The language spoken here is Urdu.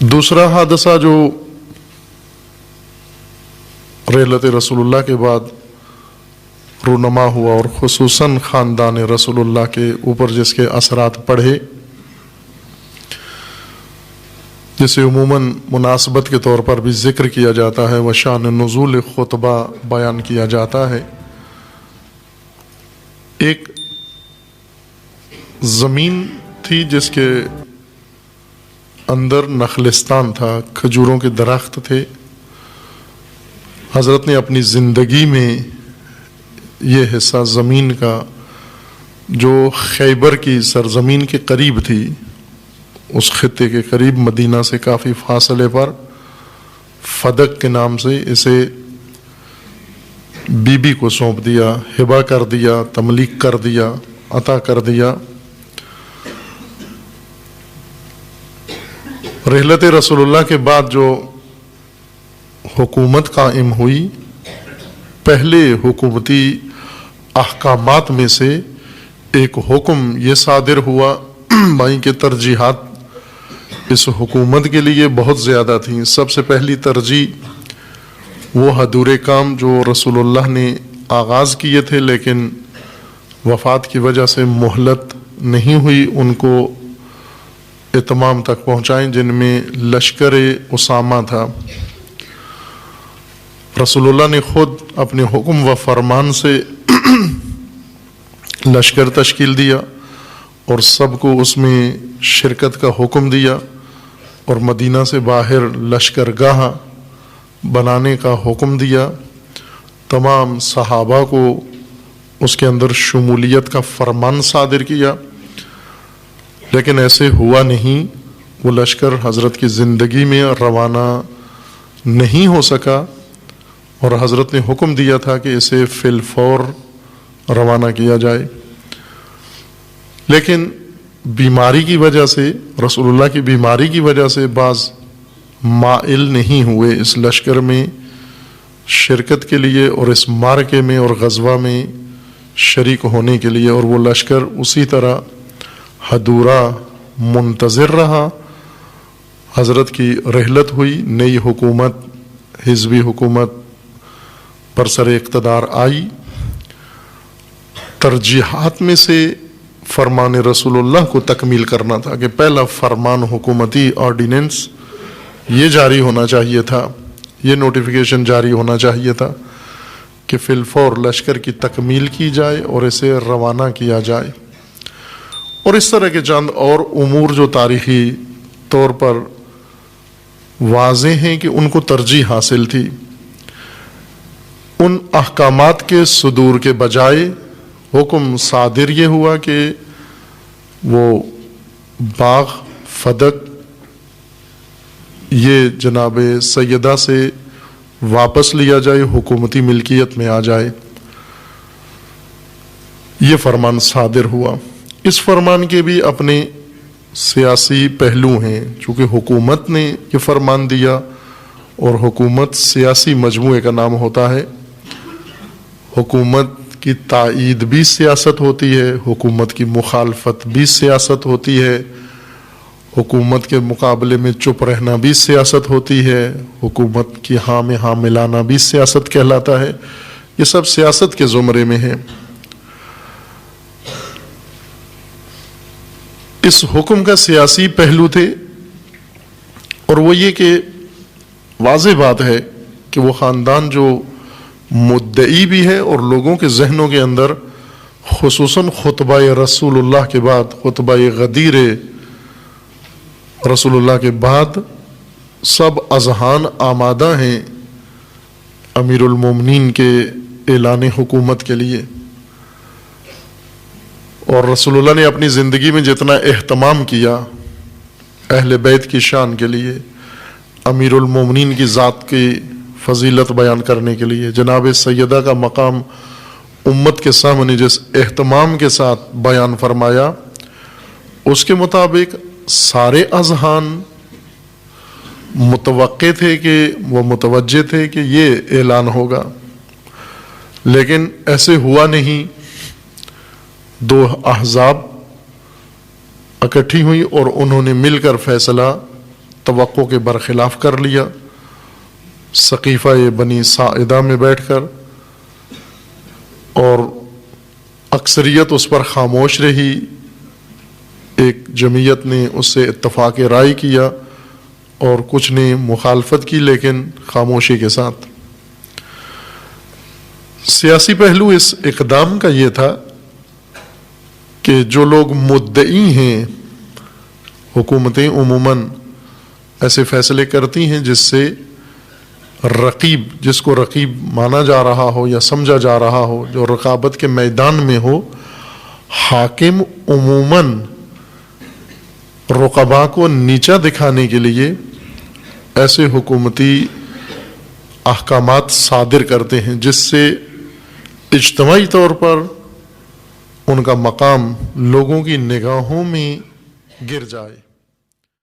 دوسرا حادثہ جو رحلت رسول اللہ کے بعد رونما ہوا اور خصوصاً خاندان رسول اللہ کے اوپر جس کے اثرات پڑے، جسے عموماً مناسبت کے طور پر بھی ذکر کیا جاتا ہے وشان نزول خطبہ بیان کیا جاتا ہے۔ ایک زمین تھی جس کے اندر نخلستان تھا، کھجوروں کے درخت تھے۔ حضرت نے اپنی زندگی میں یہ حصہ زمین کا جو خیبر کی سرزمین کے قریب تھی، اس خطے کے قریب مدینہ سے کافی فاصلے پر فدق کے نام سے اسے بی بی کو سونپ دیا، ہبہ کر دیا، تملیک کر دیا، عطا کر دیا۔ رحلت رسول اللہ کے بعد جو حکومت قائم ہوئی، پہلے حکومتی احکامات میں سے ایک حکم یہ صادر ہوا، بھائی کہ ترجیحات اس حکومت کے لیے بہت زیادہ تھیں۔ سب سے پہلی ترجیح وہ حضور کام جو رسول اللہ نے آغاز کیے تھے لیکن وفات کی وجہ سے مہلت نہیں ہوئی، ان کو اتمام تک پہنچائیں، جن میں لشکر اسامہ تھا۔ رسول اللہ نے خود اپنے حکم و فرمان سے لشکر تشکیل دیا اور سب کو اس میں شرکت کا حکم دیا، اور مدینہ سے باہر لشکرگاہ بنانے کا حکم دیا۔ تمام صحابہ کو اس کے اندر شمولیت کا فرمان صادر کیا، لیکن ایسے ہوا نہیں۔ وہ لشکر حضرت کی زندگی میں روانہ نہیں ہو سکا، اور حضرت نے حکم دیا تھا کہ اسے فی الفور روانہ کیا جائے، لیکن بیماری کی وجہ سے، رسول اللہ کی بیماری کی وجہ سے بعض مائل نہیں ہوئے اس لشکر میں شرکت کے لیے اور اس معرکے میں اور غزوہ میں شریک ہونے کے لیے، اور وہ لشکر اسی طرح حدورہ منتظر رہا۔ حضرت کی رحلت ہوئی، نئی حکومت، حزبی حکومت برسر اقتدار آئی۔ ترجیحات میں سے فرمان رسول اللہ کو تکمیل کرنا تھا کہ پہلا فرمان حکومتی آرڈیننس یہ جاری ہونا چاہیے تھا، یہ نوٹیفیکیشن جاری ہونا چاہیے تھا کہ فی الفور لشکر کی تکمیل کی جائے اور اسے روانہ کیا جائے۔ اور اس طرح کے چند اور امور جو تاریخی طور پر واضح ہیں کہ ان کو ترجیح حاصل تھی، ان احکامات کے صدور کے بجائے حکم صادر یہ ہوا کہ وہ باغ فدق یہ جناب سیدہ سے واپس لیا جائے، حکومتی ملکیت میں آ جائے۔ یہ فرمان صادر ہوا۔ اس فرمان کے بھی اپنے سیاسی پہلو ہیں، چونکہ حکومت نے یہ فرمان دیا اور حکومت سیاسی مجموعے کا نام ہوتا ہے۔ حکومت کی تائید بھی سیاست ہوتی ہے، حکومت کی مخالفت بھی سیاست ہوتی ہے، حکومت کے مقابلے میں چپ رہنا بھی سیاست ہوتی ہے، حکومت کی ہاں میں ہاں ملانا بھی سیاست کہلاتا ہے۔ یہ سب سیاست کے زمرے میں ہے۔ اس حکم کا سیاسی پہلو تھے، اور وہ یہ کہ واضح بات ہے کہ وہ خاندان جو مدعی بھی ہے اور لوگوں کے ذہنوں کے اندر خصوصاً خطبہ رسول اللہ کے بعد، خطبہ غدیر رسول اللہ کے بعد سب اذہان آمادہ ہیں امیر المومنین کے اعلان حکومت کے لیے۔ اور رسول اللہ نے اپنی زندگی میں جتنا اہتمام کیا اہل بیت کی شان کے لیے، امیر المومنین کی ذات کی فضیلت بیان کرنے کے لیے، جناب سیدہ کا مقام امت کے سامنے جس اہتمام کے ساتھ بیان فرمایا، اس کے مطابق سارے اذہان متوقع تھے کہ وہ متوجہ تھے کہ یہ اعلان ہوگا، لیکن ایسے ہوا نہیں۔ دو احزاب اکٹھی ہوئی اور انہوں نے مل کر فیصلہ توقع کے برخلاف کر لیا، سقیفہ بنی ساعدہ میں بیٹھ کر، اور اکثریت اس پر خاموش رہی، ایک جمعیت نے اس سے اتفاق رائے کیا اور کچھ نے مخالفت کی، لیکن خاموشی کے ساتھ۔ سیاسی پہلو اس اقدام کا یہ تھا کہ جو لوگ مدعی ہیں، حکومتیں عموماً ایسے فیصلے کرتی ہیں جس سے رقیب، جس کو رقیب مانا جا رہا ہو یا سمجھا جا رہا ہو، جو رقابت کے میدان میں ہو، حاکم عموماً رقبا کو نیچا دکھانے کے لیے ایسے حکومتی احکامات صادر کرتے ہیں جس سے اجتماعی طور پر ان کا مقام لوگوں کی نگاہوں میں گر جائے۔